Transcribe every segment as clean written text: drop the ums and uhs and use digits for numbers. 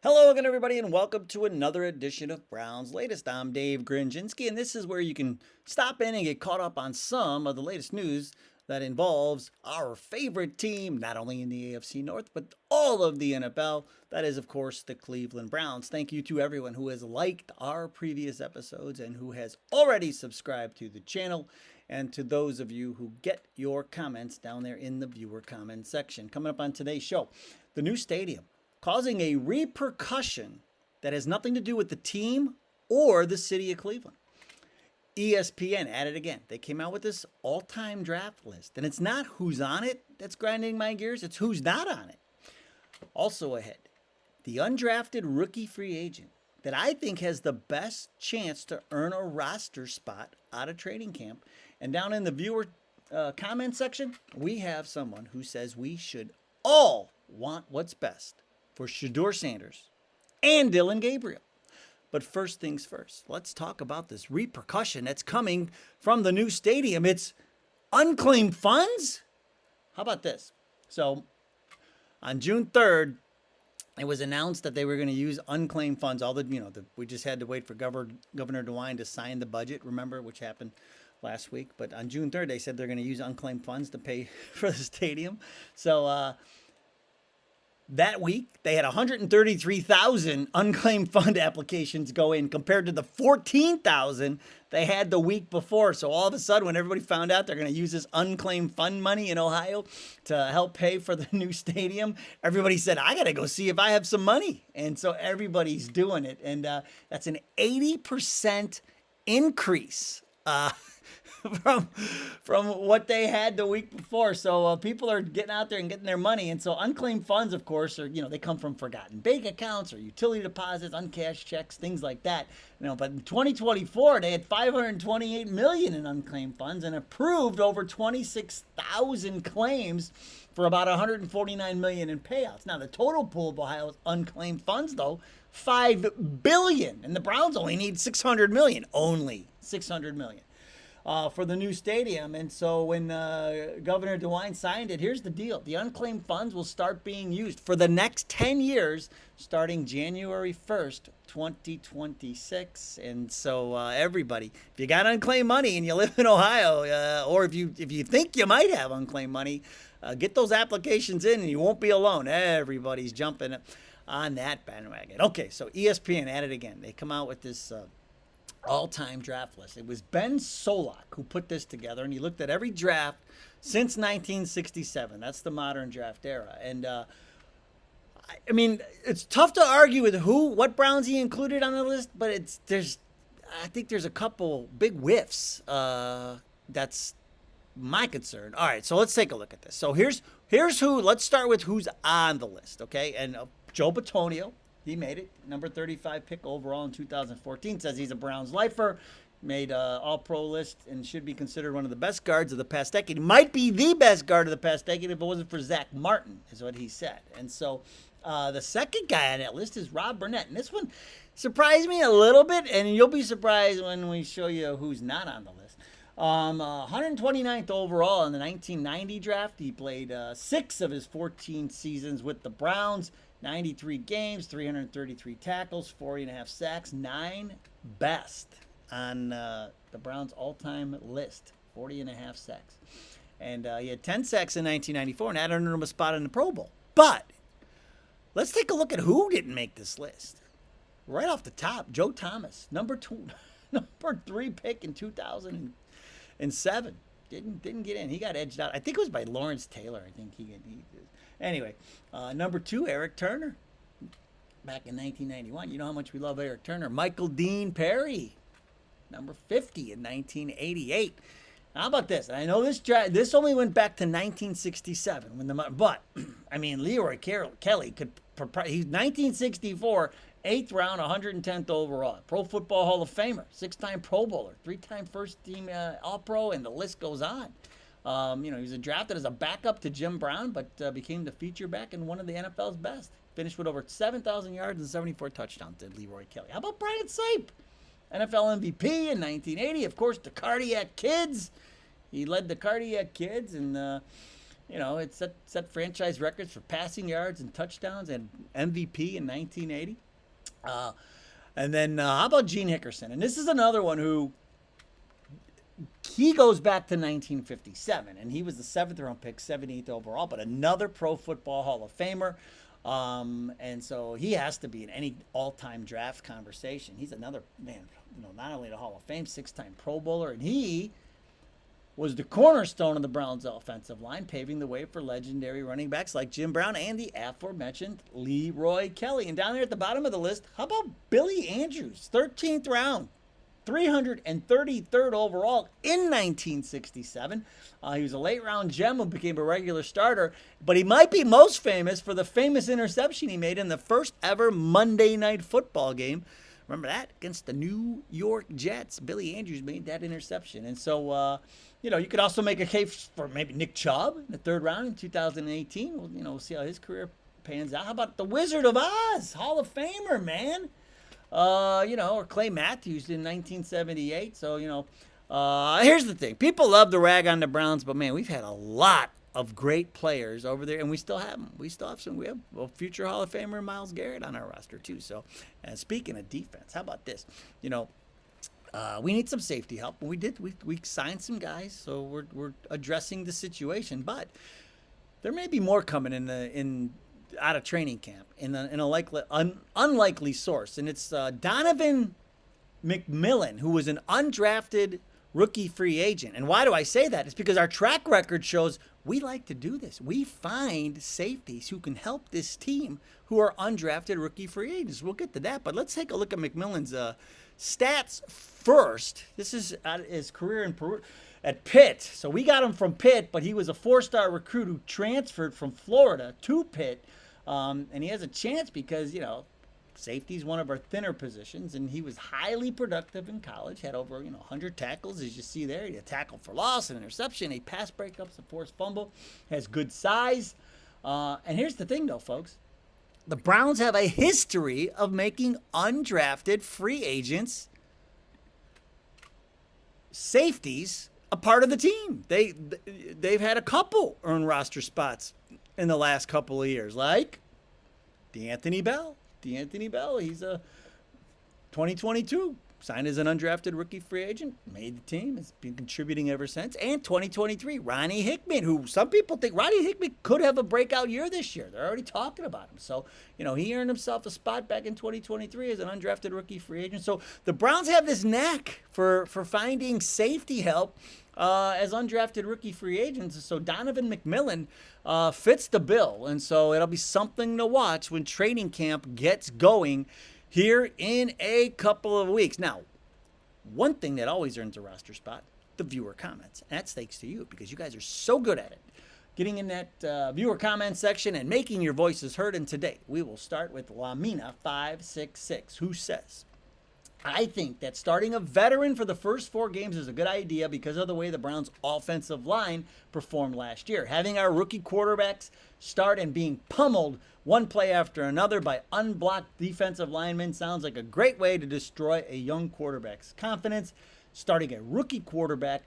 Hello again, everybody, and welcome to another edition of Brown's Latest. I'm Dave Grendzynski, and this is where you can stop in and get caught up on some of the latest news that involves our favorite team, not only in the AFC North, but all of the NFL. That is, of course, the Cleveland Browns. Thank you to everyone who has liked our previous episodes and who has already subscribed to the channel, and to those of you who get your comments down there in the viewer comment section. Coming up on today's show, the new stadium causing a repercussion that has nothing to do with the team or the city of Cleveland. ESPN at it again. They came out with this all-time draft list, and it's not who's on it that's grinding my gears, it's who's not on it. Also ahead, the undrafted rookie free agent that I think has the best chance to earn a roster spot out of training camp. And down in the viewer comment section, we have someone who says we should all want what's best for Shedeur Sanders and Dillon Gabriel. But first things first, let's talk about this repercussion that's coming from the new stadium. It's unclaimed funds? How about this? So on June 3rd, it was announced that they were going to use unclaimed funds. We just had to wait for Governor DeWine to sign the budget, remember, which happened last week. But on June 3rd, they said they're going to use unclaimed funds to pay for the stadium. So, that week, they had 133,000 unclaimed fund applications go in compared to the 14,000 they had the week before. So all of a sudden, when everybody found out they're going to use this unclaimed fund money in Ohio to help pay for the new stadium, everybody said, I got to go see if I have some money. And so everybody's doing it. And that's an 80% increase from what they had the week before. So people are getting out there and getting their money. And so unclaimed funds, of course, are, they come from forgotten bank accounts or utility deposits, uncashed checks, things like that. But in 2024, they had 528 million in unclaimed funds and approved over 26,000 claims for about 149 million in payouts. Now, the total pool of Ohio's unclaimed funds, though, 5 billion, and the Browns only need 600 million. Only 600 million. For the new stadium. And so when Governor DeWine signed it, here's the deal. The unclaimed funds will start being used for the next 10 years, starting January 1st, 2026. And so everybody, if you got unclaimed money and you live in Ohio, or if you think you might have unclaimed money, get those applications in and you won't be alone. Everybody's jumping on that bandwagon. Okay, so ESPN at it again. They come out with this all-time draft list. It was Ben Solak who put this together, and he looked at every draft since 1967. That's the modern draft era. And I mean, it's tough to argue with what Browns he included on the list, but I think there's a couple big whiffs. That's my concern. All right, so let's take a look at this. So here's who. Let's start with who's on the list, okay? And Joe Bitonio. He made it, number 35 pick overall in 2014. Says he's a Browns lifer, made all-pro list, and should be considered one of the best guards of the past decade. He might be the best guard of the past decade if it wasn't for Zach Martin, is what he said. And so the second guy on that list is Rob Burnett. And this one surprised me a little bit, and you'll be surprised when we show you who's not on the list. 129th overall in the 1990 draft. He played 6 of his 14 seasons with the Browns. 93 games, 333 tackles, 40.5 sacks, 9 best on the Browns' all-time list, 40.5 sacks. And he had 10 sacks in 1994, and that earned him a spot in the Pro Bowl. But let's take a look at who didn't make this list. Right off the top, Joe Thomas, number 3 pick in 2007. Didn't get in. He got edged out. I think it was by Lawrence Taylor. I think Anyway, number 2, Eric Turner, back in 1991. You know how much we love Eric Turner. Michael Dean Perry, number 50 in 1988. How about this? I know this only went back to 1967 but I mean Leroy Kelly he's 1964, 8th round, 110th overall, Pro Football Hall of Famer, 6-time Pro Bowler, 3-time first team All-Pro, and the list goes on. He was drafted as a backup to Jim Brown, but became the feature back and one of the NFL's best. Finished with over 7,000 yards and 74 touchdowns, did Leroy Kelly. How about Brian Sape? NFL MVP in 1980. Of course, the Cardiac Kids. He led the Cardiac Kids, and It set franchise records for passing yards and touchdowns and MVP in 1980. And then how about Gene Hickerson? And this is another one who he goes back to 1957, and he was the 7th-round pick, 78th overall, but another Pro Football Hall of Famer. And so he has to be in any all-time draft conversation. He's another man, not only the Hall of Fame, 6-time Pro Bowler, and he was the cornerstone of the Browns' offensive line, paving the way for legendary running backs like Jim Brown and the aforementioned Leroy Kelly. And down there at the bottom of the list, how about Billy Andrews, 13th round, 333rd overall in 1967. He was a late-round gem who became a regular starter, but he might be most famous for the famous interception he made in the first ever Monday Night Football game. Remember that? Against the New York Jets. Billy Andrews made that interception. And so, you could also make a case for maybe Nick Chubb in the 3rd round in 2018. We'll see how his career pans out. How about the Wizard of Oz? Hall of Famer, man. Or Clay Matthews in 1978. So, here's the thing. People love to rag on the Browns, but, man, we've had a lot of great players over there, and we still have them. We have a future Hall of Famer, Myles Garrett, on our roster, too. So, and speaking of defense, how about this? We need some safety help. We signed some guys, so we're addressing the situation. But there may be more coming in out of training camp in a unlikely source, and it's Donovan McMillan, who was an undrafted rookie free agent. And why do I say that? It's because our track record shows we like to do this. We find safeties who can help this team who are undrafted rookie free agents. We'll get to that, but let's take a look at McMillan's stats first. This is his career in Peru at Pitt. So we got him from Pitt, but he was a 4-star recruit who transferred from Florida to Pitt. And he has a chance because, safety is one of our thinner positions, and he was highly productive in college, had over 100 tackles, as you see there. He had a tackle for loss, an interception, 8 pass breakups, a forced fumble, has good size. And here's the thing, though, folks. The Browns have a history of making undrafted free agents safeties a part of the team. They've had a couple earn roster spots in the last couple of years, like D'Anthony Bell. He's a 2022, signed as an undrafted rookie free agent, made the team, has been contributing ever since. And 2023, Ronnie Hickman, who some people think Ronnie Hickman could have a breakout year this year. They're already talking about him. So, he earned himself a spot back in 2023 as an undrafted rookie free agent. So the Browns have this knack for finding safety help as undrafted rookie free agents. So Donovan McMillan fits the bill. And so it'll be something to watch when training camp gets going here in a couple of weeks. Now, one thing that always earns a roster spot, the viewer comments. And that's thanks to you because you guys are so good at it. Getting in that viewer comment section and making your voices heard. And today we will start with Lamina566, who says, I think that starting a veteran for the first 4 games is a good idea because of the way the Browns' offensive line performed last year. Having our rookie quarterbacks start and being pummeled one play after another by unblocked defensive linemen sounds like a great way to destroy a young quarterback's confidence. Starting a rookie quarterback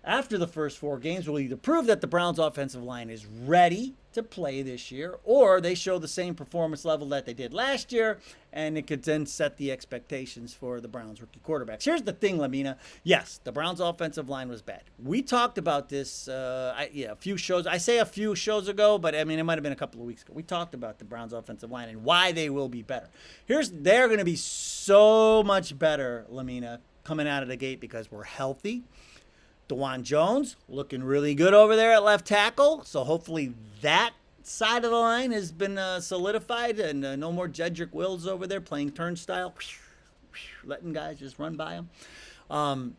after the first 4 games will either prove that the Browns' offensive line is ready to play this year, or they show the same performance level that they did last year, and it could then set the expectations for the Browns' rookie quarterbacks. Here's the thing, Lamina. Yes, the Browns' offensive line was bad. We talked about this a few shows. I say a few shows ago, but it might have been a couple of weeks ago. We talked about the Browns' offensive line and why they will be better. They're going to be so much better, Lamina, coming out of the gate because we're healthy. DeJuan Jones looking really good over there at left tackle. So hopefully that side of the line has been solidified and no more Jedrick Wills over there playing turnstile, letting guys just run by him.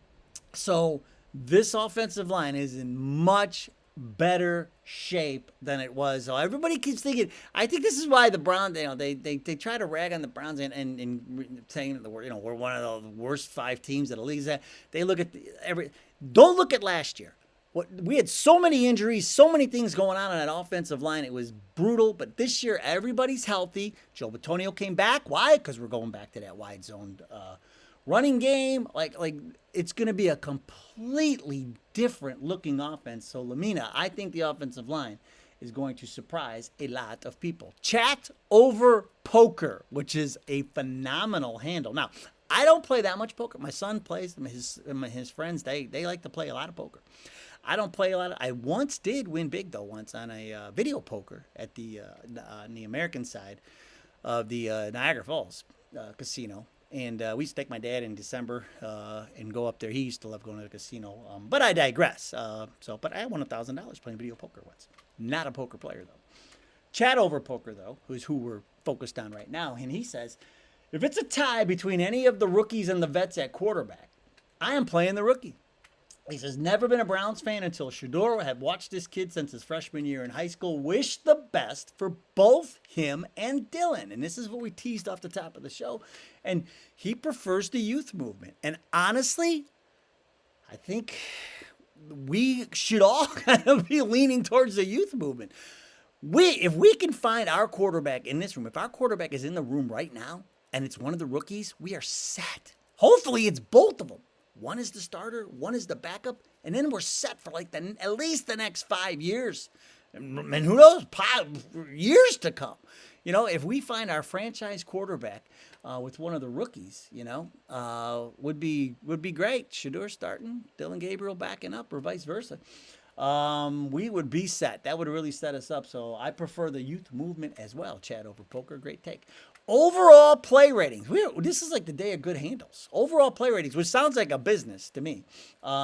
So this offensive line is in much better shape than it was. So everybody keeps thinking, I think this is why the Browns, they try to rag on the Browns and saying that we're one of the worst 5 teams that the league's at. They look at don't look at last year. We had so many injuries, so many things going on that offensive line. It was brutal. But this year, everybody's healthy. Joe Bitonio came back. Why? Because we're going back to that wide zone running game, like it's going to be a completely different looking offense. So Lamina, I think the offensive line is going to surprise a lot of people. Chat over poker, which is a phenomenal handle. Now, I don't play that much poker. My son plays. His friends, they like to play a lot of poker. I don't play a lot. I once did win big though. Once on a video poker at on the American side of the Niagara Falls casino. And we used to take my dad in December and go up there. He used to love going to the casino. But I digress. But I won $1,000 playing video poker once. Not a poker player, though. Chat over poker, though, who's who we're focused on right now. And he says, if it's a tie between any of the rookies and the vets at quarterback, I am playing the rookie. He says, never been a Browns fan until Shedeur. Had watched this kid since his freshman year in high school. Wish the best for both him and Dylan. And this is what we teased off the top of the show. And he prefers the youth movement. And honestly, I think we should all kind of be leaning towards the youth movement. If we can find our quarterback in this room, if our quarterback is in the room right now and it's one of the rookies, we are set. Hopefully it's both of them. One is the starter, one is the backup, and then we're set for like at least the next 5 years. And who knows, years to come. If we find our franchise quarterback with one of the rookies, would be great. Shedeur starting, Dylan Gabriel backing up, or vice versa. We would be set. That would really set us up. So I prefer the youth movement as well. Chat over poker, great take. Overall play ratings. This is like the day of good handles. Overall play ratings, which sounds like a business to me.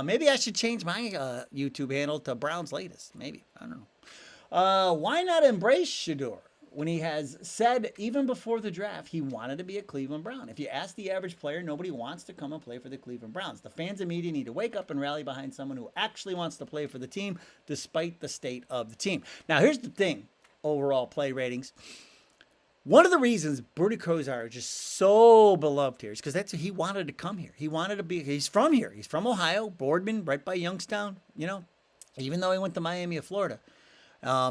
Maybe I should change my YouTube handle to Brown's Latest. Maybe. I don't know. Why not embrace Shedeur when he has said even before the draft he wanted to be a Cleveland Brown? If you ask the average player, nobody wants to come and play for the Cleveland Browns. The fans and media need to wake up and rally behind someone who actually wants to play for the team despite the state of the team. Now, here's the thing. Overall play ratings. One of the reasons Bernie Kosar is just so beloved here is because he wanted to come here. He's from here. He's from Ohio, Boardman, right by Youngstown, even though he went to Miami of Florida.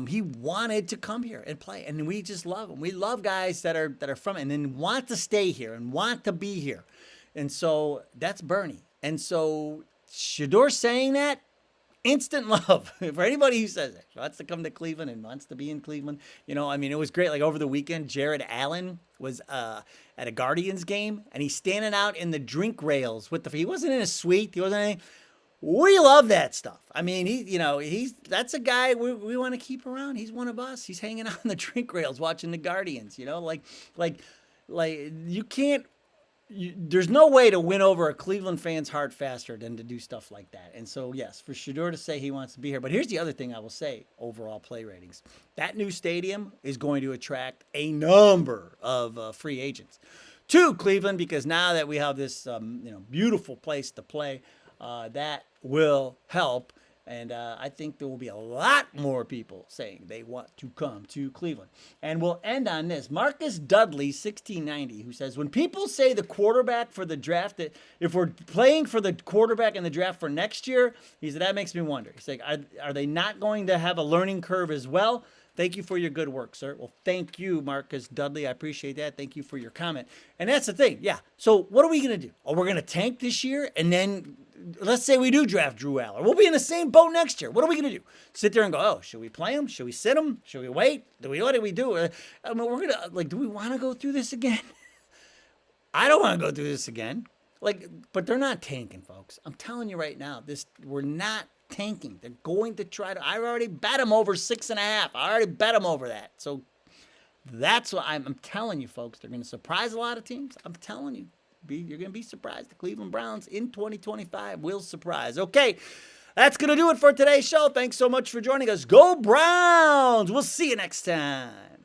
He wanted to come here and play, and we just love him. We love guys that are from and then want to stay here and want to be here. And so that's Bernie. And so Shedeur saying that, instant love for anybody who says it. Wants to come to Cleveland and wants to be in Cleveland. It was great. Like over the weekend, Jared Allen was at a Guardians game, and he's standing out in the drink rails he wasn't in a suite. He wasn't anything. We love that stuff. I mean, that's a guy we want to keep around. He's one of us. He's hanging out on the drink rails watching the Guardians. Like you can't. There's no way to win over a Cleveland fan's heart faster than to do stuff like that. And so, yes, for Shedeur to say he wants to be here. But here's the other thing I will say, overall play ratings. That new stadium is going to attract a number of free agents to Cleveland because now that we have this beautiful place to play, that will help. And I think there will be a lot more people saying they want to come to Cleveland. And we'll end on this. Marcus Dudley, 1690, who says, when people say the quarterback for the draft, if we're playing for the quarterback in the draft for next year, he said, that makes me wonder. He's like, are they not going to have a learning curve as well? Thank you for your good work, sir. Well, thank you, Marcus Dudley. I appreciate that. Thank you for your comment. And that's the thing. Yeah. So what are we going to do? Oh, we're going to tank this year, and then let's say we do draft Drew Aller. We'll be in the same boat next year. What are we going to do? Sit there and go, oh, should we play him? Should we sit him? Should we wait? What do we do? We're going to, do we want to go through this again? I don't want to go through this again. But they're not tanking, folks. I'm telling you right now, we're not tanking. They're going to try to. I already bet them over 6.5. I already bet them over that. So that's what I'm telling you, folks. They're going to surprise a lot of teams. I'm telling you. You're going to be surprised. The Cleveland Browns in 2025 will surprise. Okay, that's going to do it for today's show. Thanks so much for joining us. Go Browns! We'll see you next time.